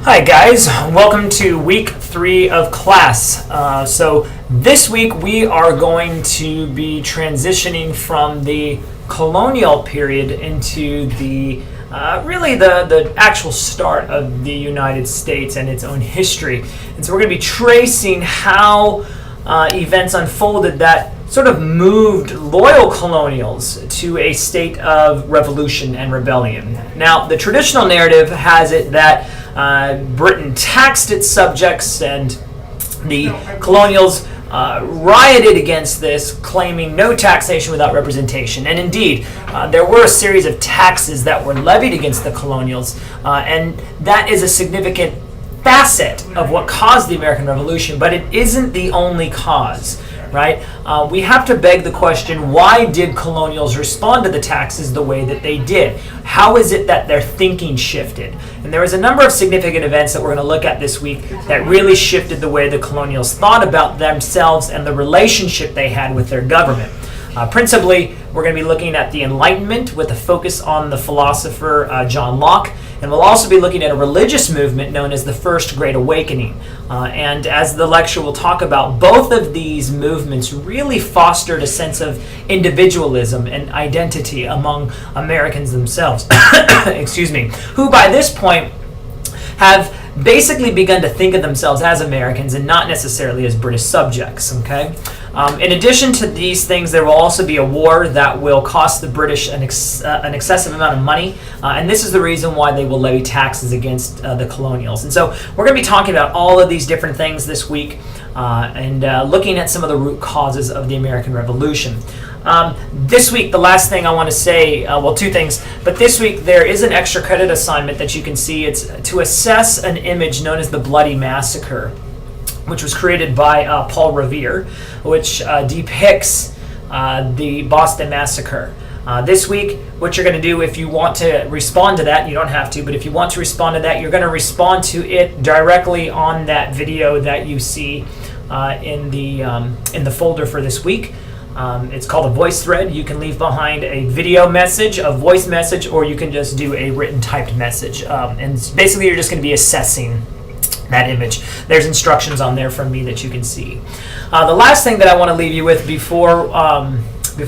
Hi guys, welcome to week 3 of class. So this week we are going to be transitioning from the colonial period into the really the actual start of the United States and its own history. And so we're going to be tracing how events unfolded that sort of moved loyal colonials to a state of revolution and rebellion. Now, the traditional narrative has it that Britain taxed its subjects and the colonials rioted against this, claiming no taxation without representation. And indeed, there were a series of taxes that were levied against the colonials, and that is a significant facet of what caused the American Revolution, but it isn't the only cause. Right? We have to beg the question, why did colonials respond to the taxes the way that they did? How is it that their thinking shifted? And there was a number of significant events that we're going to look at this week that really shifted the way the colonials thought about themselves and the relationship they had with their government. Principally, we're going to be looking at the Enlightenment with a focus on the philosopher John Locke, and we'll also be looking at a religious movement known as the First Great Awakening. And as the lecture will talk about, both of these movements really fostered a sense of individualism and identity among Americans themselves, excuse me, who by this point have basically begun to think of themselves as Americans and not necessarily as British subjects, okay? In addition to these things, there will also be a war that will cost the British an excessive amount of money, and this is the reason why they will levy taxes against the colonials. And so we're going to be talking about all of these different things this week and looking at some of the root causes of the American Revolution. This week, the last thing I want to say, well, two things, but this week there is an extra credit assignment that you can see. It's to assess an image known as the Bloody Massacre, which was created by Paul Revere, which depicts the Boston Massacre. This week, what you're going to do, if you want to respond to that, you don't have to, but if you want to respond to that, you're going to respond to it directly on that video that you see in the folder for this week. It's called a voice thread. You can leave behind a video message, a voice message, or you can just do a written typed message. And basically, you're just going to be assessing that image. There's instructions on there from me that you can see. The last thing that I want to leave you with before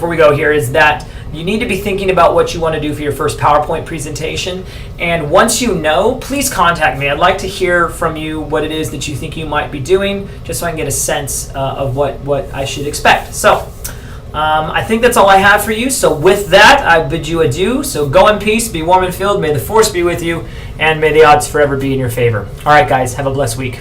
we go here is that you need to be thinking about what you want to do for your first PowerPoint presentation. And once you know, please contact me. I'd like to hear from you what it is that you think you might be doing, just so I can get a sense of what I should expect. So I think that's all I have for you. So with that, I bid you adieu. So go in peace, be warm and filled. May the force be with you, and may the odds forever be in your favor. All right, guys, have a blessed week.